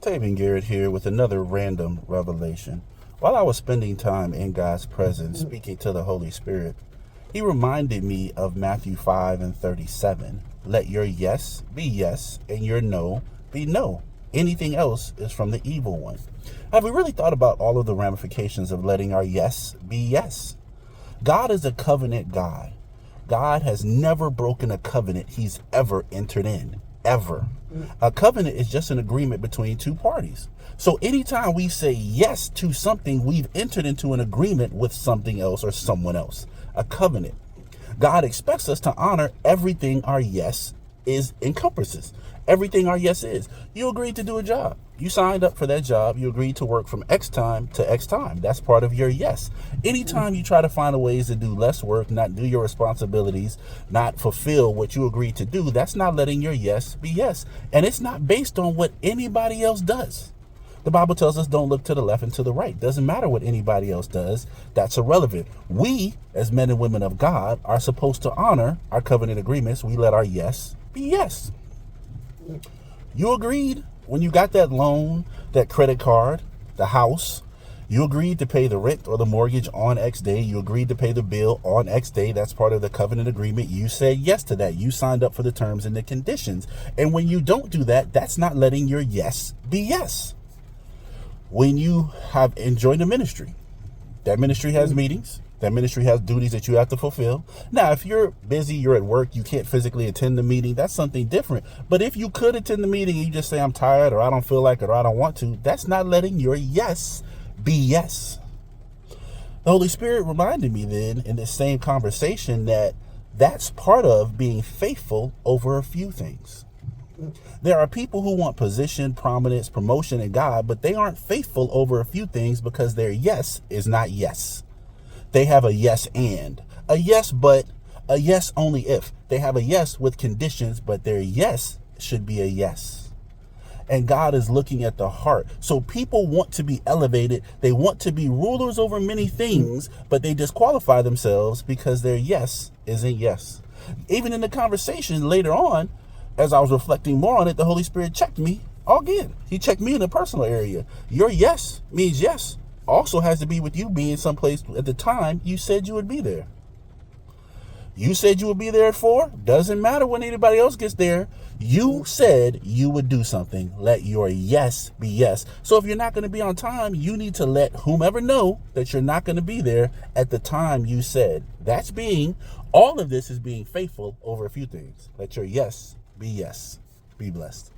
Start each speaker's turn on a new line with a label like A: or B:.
A: Tavian Garrett here with another random revelation. While I was spending time in God's presence, speaking to the Holy Spirit, He reminded me of Matthew 5:37. Let your yes be yes and your no be no. Anything else is from the evil one. Have we really thought about all of the ramifications of letting our yes be yes? God is a covenant God. God has never broken a covenant He's ever entered in. Ever. A covenant is just an agreement between two parties. So anytime we say yes to something, we've entered into an agreement with something else or someone else. A covenant. God expects us to honor everything our yes encompasses. Everything our yes is. You agreed to do a job. You signed up for that job. You agreed to work from X time to X time. That's part of your yes. Anytime you try to find ways to do less work, not do your responsibilities, not fulfill what you agreed to do, that's not letting your yes be yes. And it's not based on what anybody else does. The Bible tells us don't look to the left and to the right. Doesn't matter what anybody else does. That's irrelevant. We, as men and women of God, are supposed to honor our covenant agreements. We let our yes be yes. You agreed when you got that loan, that credit card, the house. You agreed to pay the rent or the mortgage on X day. You agreed to pay the bill on X day. That's part of the covenant agreement. You said yes to that. You signed up for the terms and the conditions. And when you don't do that, that's not letting your yes be yes. When you have enjoyed the ministry, that ministry has meetings. That ministry has duties that you have to fulfill. Now, if you're busy, you're at work, you can't physically attend the meeting, that's something different. But if you could attend the meeting and you just say, I'm tired, or I don't feel like it, or I don't want to, that's not letting your yes be yes. The Holy Spirit reminded me then in this same conversation that that's part of being faithful over a few things. There are people who want position, prominence, promotion in God, but they aren't faithful over a few things because their yes is not yes. They have a yes and. A yes but, a yes only if. They have a yes with conditions, but their yes should be a yes. And God is looking at the heart. So people want to be elevated. They want to be rulers over many things, but they disqualify themselves because their yes isn't yes. Even in the conversation later on, as I was reflecting more on it, the Holy Spirit checked me again. He checked me in the personal area. Your yes means yes. Also has to be with you being someplace at the time you said you would be there. You said you would be there at 4. Doesn't matter when anybody else gets there. You said you would do something. Let your yes be yes. So if you're not going to be on time, you need to let whomever know that you're not going to be there at the time you said. All of this is being faithful over a few things. Let your yes be yes. Be blessed.